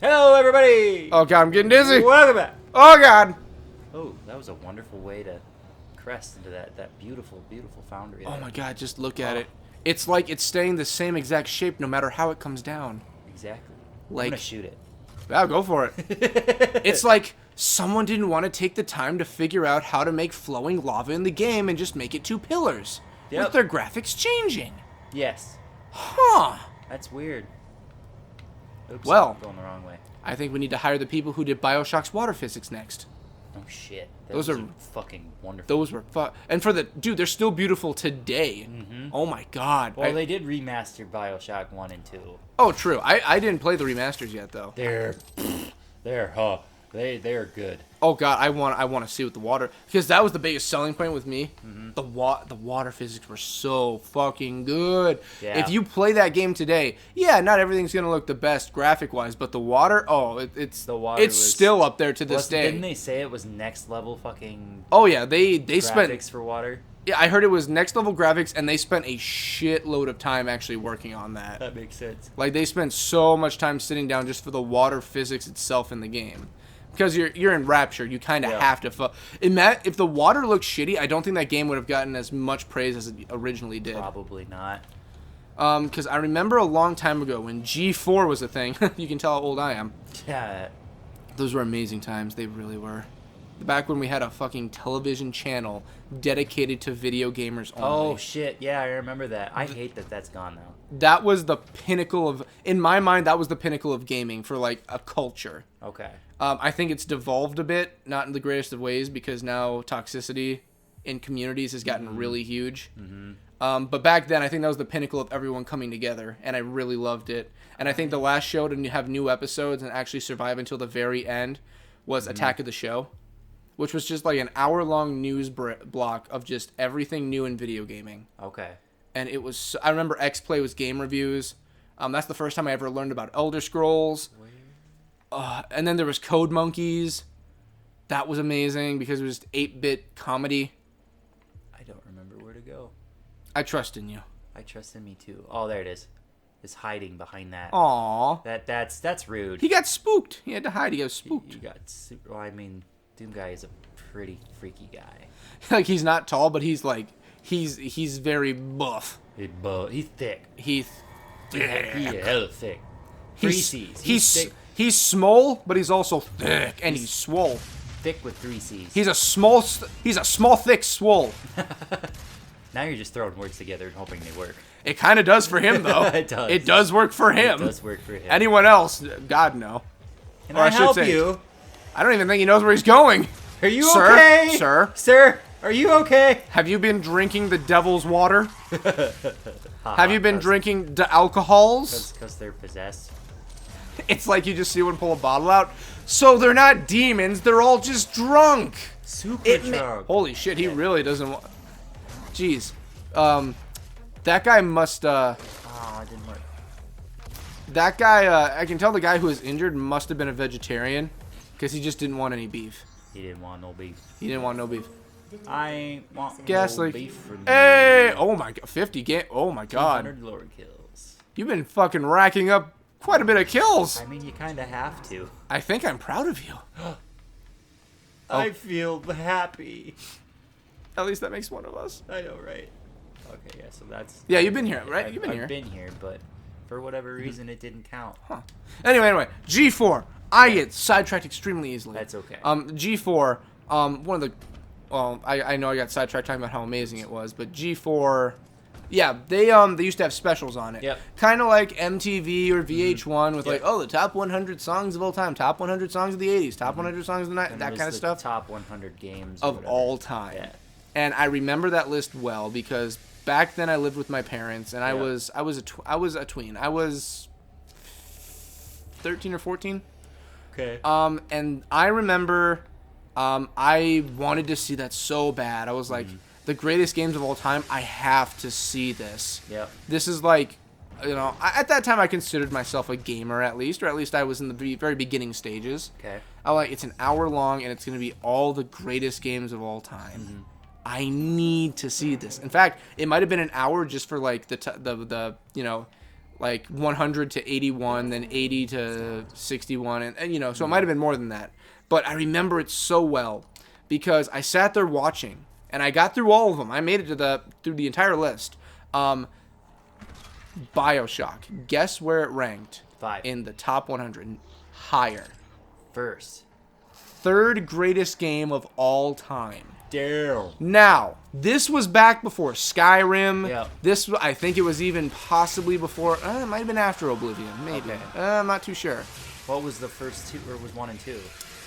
Hello, everybody! Oh god, I'm getting dizzy. Welcome back! Oh god. Oh, that was a wonderful way to crest into that beautiful, beautiful foundry. Oh there. my god, just look at it. It's like it's staying the same exact shape no matter how it comes down. Exactly. Like, I'm gonna shoot it. I'll go for it. It's like someone didn't want to take the time to figure out how to make flowing lava in the game and just make it two pillars. Yep. With their graphics changing. Yes. Huh. That's weird. Oops, Well. I'm going the wrong way. I think we need to hire the people who did BioShock's water physics next. Oh shit. Those was are fucking wonderful. Those were and for the dude, they're still beautiful today. Oh my god. Well, they did remaster BioShock 1 and 2. Oh, true. I didn't play the remasters yet though. They're good. Oh god, I want to see what the water, because that was the biggest selling point with me. The water physics were so fucking good. Yeah. If you play that game today, yeah, not everything's gonna look the best graphic wise, but the water, it's was still up there to this day. Didn't they say it was next level fucking? Oh yeah, they graphics spent for water. Yeah, I heard it was next level graphics, and they spent a shitload of time actually working on that. That makes sense. Like they spent so much time sitting down just for the water physics itself in the game. Because you're in Rapture, you kind of have to. If the water looked shitty, I don't think that game would have gotten as much praise as it originally did. Probably not. Because I remember a long time ago when G4 was a thing. You can tell how old I am. Yeah. Those were amazing times. They really were. Back when we had a fucking television channel dedicated to video gamers only. Oh shit! Yeah, I remember that. I hate that that's gone now. That was the pinnacle of, in my mind, that was the pinnacle of gaming for like a culture. Okay. I think it's devolved a bit, not in the greatest of ways, because now toxicity in communities has gotten really huge. But back then, I think that was the pinnacle of everyone coming together, and I really loved it. And I think the last show to have new episodes and actually survive until the very end was Attack of the Show, which was just like an hour-long news block of just everything new in video gaming. Okay. And it was, I remember X-Play was game reviews. That's the first time I ever learned about Elder Scrolls. And then there was Code Monkeys. That was amazing because it was just 8-bit comedy. I don't remember where to go. I trust in you. I trust in me too. Oh, there it is. It's hiding behind that. Aww. That's rude. He got spooked. He had to hide. He got spooked. You got super. Well, I mean, Doom Guy is a pretty freaky guy. Like he's not tall, but he's like he's very buff. He's thick. He's thick. He's hella thick. He's thick. He's small, but he's also thick, and he's swole. Thick with 3 C's. He's a small, thick swole. Now you're just throwing words together and hoping they work. It kind of does for him, though. It does. It does work for him. It does work for him. Anyone else, God no. Can I help you? I don't even think he knows where he's going. Are you Sir? okay? Sir, are you okay? have you been drinking the devil's water? Have you been drinking the alcohols? Because they're possessed. It's like you just see one pull a bottle out. So they're not demons, they're all just drunk. Super drunk. Holy shit, he really doesn't want... Jeez. That guy must, Oh, it didn't work. That guy, I can tell the guy who was injured must have been a vegetarian. Because he just didn't want any beef. He didn't want no beef. He didn't want no beef. I ain't want Gaslight. no beef from you. Hey! Oh my god, 50 game. Oh my god. 200 lore kills. You've been fucking racking up quite a bit of kills. I mean, you kind of have to. I think I'm proud of you. I feel happy. At least that makes one of us. I know, right? Okay, yeah, so that's... Yeah, you've been here, right? You've been here. I've been here, but for whatever reason, it didn't count. Huh. Anyway, G4. I get sidetracked extremely easily. That's okay. G4, one of the... Well, I know I got sidetracked talking about how amazing it was, but G4... Yeah, they used to have specials on it. Yep. Kind of like MTV or VH1 with like, oh, the top 100 songs of all time, top 100 songs of the 80s, top 100 songs of the 90s, that kind of stuff. Top 100 games of all time. Yeah. And I remember that list well because back then I lived with my parents and I was a tween. I was 13 or 14. Okay. And I remember I wanted to see that so bad. I was like, the greatest games of all time, I have to see this. Yep. This is like, you know, at that time I considered myself a gamer at least, or at least I was in the very beginning stages. Okay. I like, it's an hour long and it's going to be all the greatest games of all time. I need to see this. In fact, it might have been an hour just for like the you know, like 100 to 81, then 80 to 61, and you know, so it might have been more than that. But I remember it so well because I sat there watching, and I got through all of them. I made it to through the entire list. BioShock. Guess where it ranked? 5. In the top 100. Higher. First. Third greatest game of all time. Damn. Now, this was back before Skyrim. Yeah. This, I think it was even possibly before, it might have been after Oblivion, maybe. Okay. I'm not too sure. What was the first two, or was 1 and 2?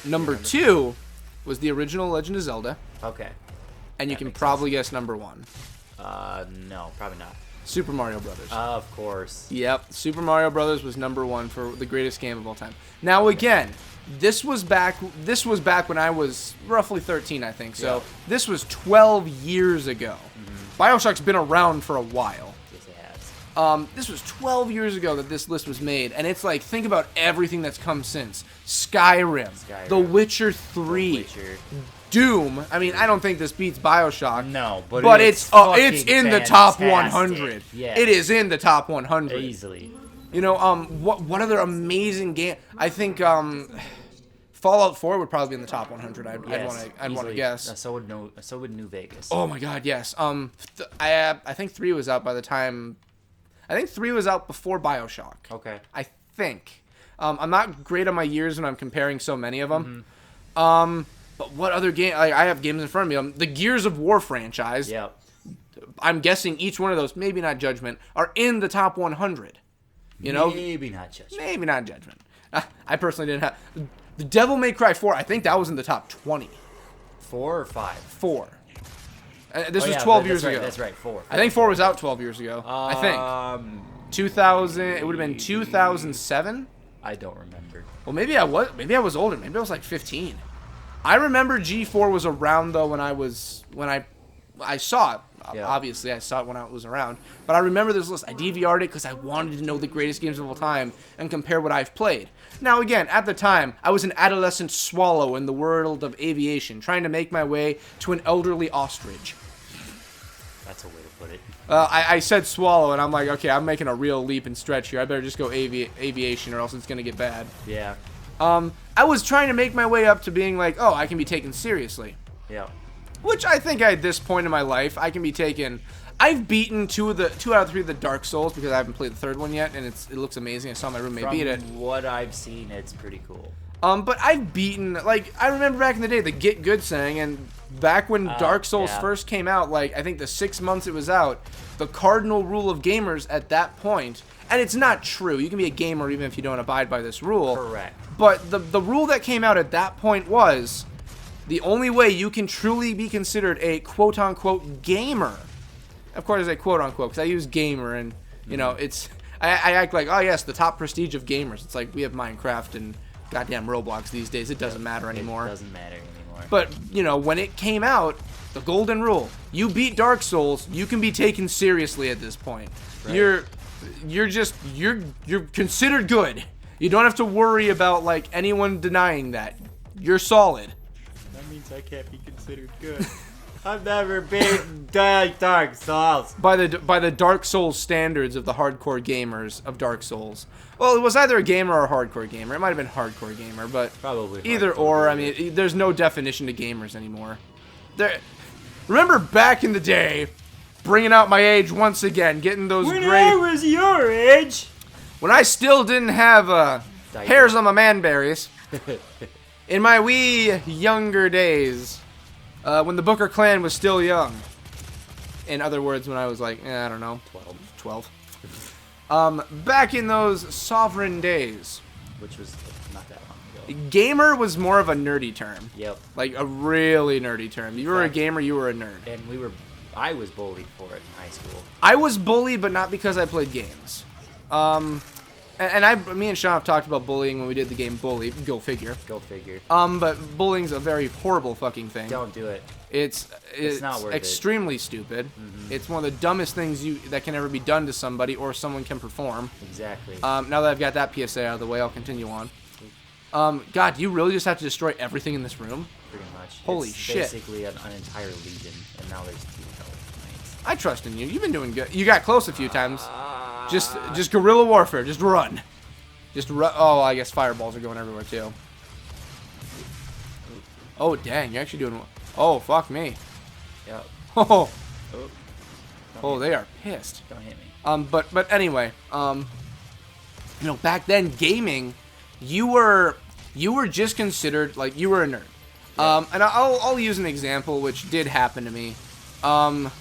Number 2 was the original Legend of Zelda, Okay. and you That can makes probably guess number 1. No, probably not. Super Mario Brothers. Of course. Yep, Super Mario Brothers was number 1 for the greatest game of all time. Now again, this was back when I was roughly 13, I think. So Yeah. this was 12 years ago. BioShock's been around for a while. Yes, it has. This was 12 years ago that this list was made, and it's like, think about everything that's come since. Skyrim. The Witcher 3, The Witcher. Doom. I mean, I don't think this beats BioShock. No, but it's it's in the top fantastic. 100. Yeah. It is in the top 100. Easily. You know, what other amazing game? I think Fallout 4 would probably be in the top 100. I'd want to guess. So would New Vegas. Oh my God, yes. I think 3 was out by the time. I think 3 was out before BioShock. Okay. I think. I'm not great on my years when I'm comparing so many of them. But what other game? I have games in front of me. The Gears of War franchise. Yep. I'm guessing each one of those, maybe not Judgment, are in the top 100. You know, Maybe not Judgment. maybe not Judgment. I personally didn't have the Devil May Cry 4. I think that was in the top 20. 4 or 5? 4. This was yeah, 12 that's years right, ago. That's right. 4. I think 4 was out 12 years ago. I think 2000. It would have been 2007. I don't remember. Well, maybe I was older. Maybe I was like 15. I remember G4 was around though when I saw it. Yeah. Obviously, I saw it when I was around. But I remember this list. I DVR'd it because I wanted to know the greatest games of all time and compare what I've played. Now, again, at the time, I was an adolescent swallow in the world of aviation, trying to make my way to an elderly ostrich. That's a way to put it. I said swallow, and I'm like, okay, I'm making a real leap and stretch here. I better just go aviation or else it's going to get bad. Yeah. I was trying to make my way up to being like, oh, I can be taken seriously. Yeah. Which I think at this point in my life, I can be taken. I've beaten 2 out of 3 of the Dark Souls because I haven't played the third one yet, and it looks amazing. I saw my roommate beat it. From what I've seen, it's pretty cool. But I've beaten, like, I remember back in the day, the Get Good saying, and back when Dark Souls first came out, like, I think the 6 months it was out, the cardinal rule of gamers at that point, and it's not true. You can be a gamer even if you don't abide by this rule. Correct. But the rule that came out at that point was the only way you can truly be considered a quote-unquote gamer. Of course, I say quote-unquote because I use gamer, and, you know, it's... I act like, oh, yes, the top prestige of gamers. It's like we have Minecraft and goddamn Roblox these days. It doesn't matter anymore. It doesn't matter anymore. But, you know, when it came out, the golden rule, you beat Dark Souls, you can be taken seriously at this point. Right. You're considered good. You don't have to worry about, like, anyone denying that. You're solid. That means I can't be considered good. I've never been Dark Souls. By the Dark Souls standards of the hardcore gamers of Dark Souls. Well, it was either a gamer or a hardcore gamer. It might have been hardcore gamer, but Probably either or. I mean, there's no definition to gamers anymore. Remember back in the day, bringing out my age once again, getting those When great... I was your age. When I still didn't have hairs on my manberries. In my wee younger days. When the Booker clan was still young. In other words, when I was like, I don't know, 12. Back in those sovereign days. Which was not that long ago. Gamer was more of a nerdy term. Yep. Like a really nerdy term. You were a gamer, you were a nerd. And I was bullied for it in high school. I was bullied, but not because I played games. Me and Sean have talked about bullying when we did the game Bully. Go figure. Go figure. But bullying's a very horrible fucking thing. Don't do it. It's not worth extremely stupid. Mm-hmm. It's one of the dumbest things that can ever be done to somebody or someone can perform. Exactly. Now that I've got that PSA out of the way, I'll continue on. God, do you really just have to destroy everything in this room? Pretty much. Holy it's shit. Basically an entire legion, and now there's 2 Hell Knights. I trust in you. You've been doing good. You got close a few times. Just guerrilla warfare. Just run. Just run. Oh, I guess fireballs are going everywhere too. Oh, dang. You're actually doing... Oh, fuck me. Yep. Oh. Oh. Oh, they are pissed. Don't hit me. But anyway, you know, back then gaming, you were just considered like you were a nerd. Yeah. And I'll use an example which did happen to me. And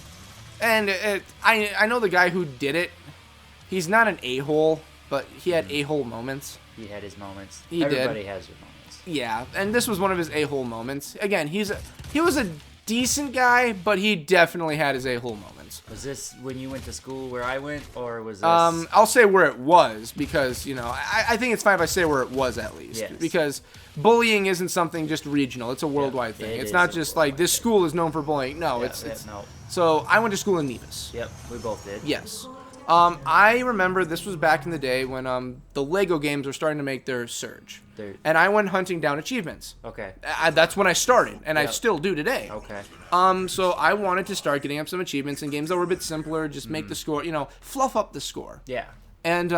I know the guy who did it. He's not an a-hole, but he had a-hole moments. He had his moments. Everybody has their moments. Yeah, and this was one of his a-hole moments. Again, he was a decent guy, but he definitely had his a-hole moments. Was this when you went to school where I went, or was this... I'll say where it was, because, you know, I think it's fine if I say where it was at least. Yes. Because bullying isn't something just regional. It's a worldwide thing. It's not just like, this school is known for bullying. No, Yeah, it's... no. So, I went to school in Nevis. Yep, we both did. Yes. I remember this was back in the day when the Lego games were starting to make their surge. And I went hunting down achievements. Okay. That's when I started, and I Yep. still do today. Okay. So I wanted to start getting up some achievements in games that were a bit simpler, just make the score, you know, fluff up the score. Yeah. And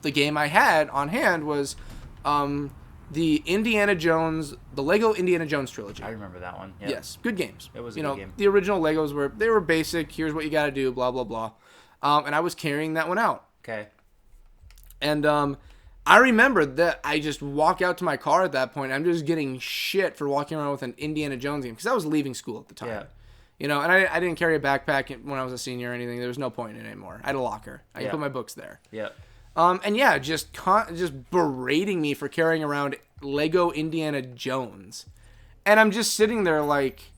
the game I had on hand was the Lego Indiana Jones trilogy. I remember that one. Yep. Yes, good games. It was a you good know, game. The original Legos were basic. Here's what you got to do. Blah blah blah. And I was carrying that one out. Okay. And I remember that I just walk out to my car at that point. I'm just getting shit for walking around with an Indiana Jones game because I was leaving school at the time. Yeah. You know, and I didn't carry a backpack when I was a senior or anything. There was no point in it anymore. I had a locker. I could put my books there. Yep. And yeah, just berating me for carrying around Lego Indiana Jones. And I'm just sitting there like,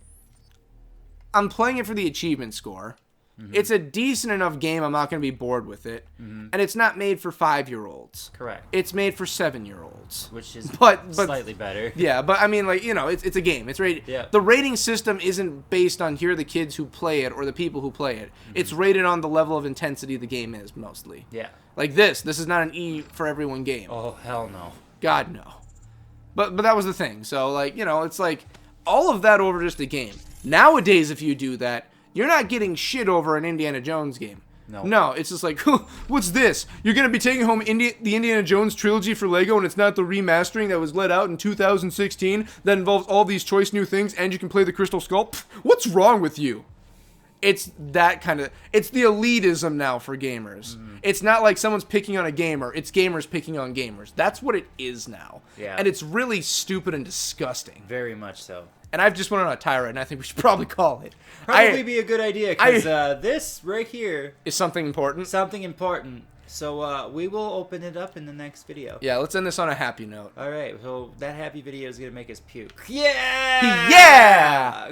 I'm playing it for the achievement score. Mm-hmm. It's a decent enough game. I'm not going to be bored with it. Mm-hmm. And it's not made for 5-year-olds. Correct. It's made for 7-year-olds. Which is but slightly better. Yeah, but I mean, like, you know, it's a game. It's rated. Yeah. The rating system isn't based on here are the kids who play it or the people who play it. Mm-hmm. It's rated on the level of intensity the game is, mostly. Yeah. Like this is not an E for everyone game. Oh, hell no. God, no. But that was the thing. So, like, you know, it's like all of that over just a game. Nowadays, if you do that, you're not getting shit over an Indiana Jones game. No, it's just like, what's this? You're going to be taking home the Indiana Jones trilogy for Lego, and it's not the remastering that was let out in 2016 that involves all these choice new things, and you can play the Crystal Skull? Pfft, what's wrong with you? It's that kind of... It's the elitism now for gamers. Mm. It's not like someone's picking on a gamer. It's gamers picking on gamers. That's what it is now. Yeah. And it's really stupid and disgusting. Very much so. And I've just went on a tirade, and I think we should probably call it. Probably be a good idea, because this right here... is something important. Something important. So we will open it up in the next video. Yeah, let's end this on a happy note. All right, so that happy video is going to make us puke. Yeah! Yeah!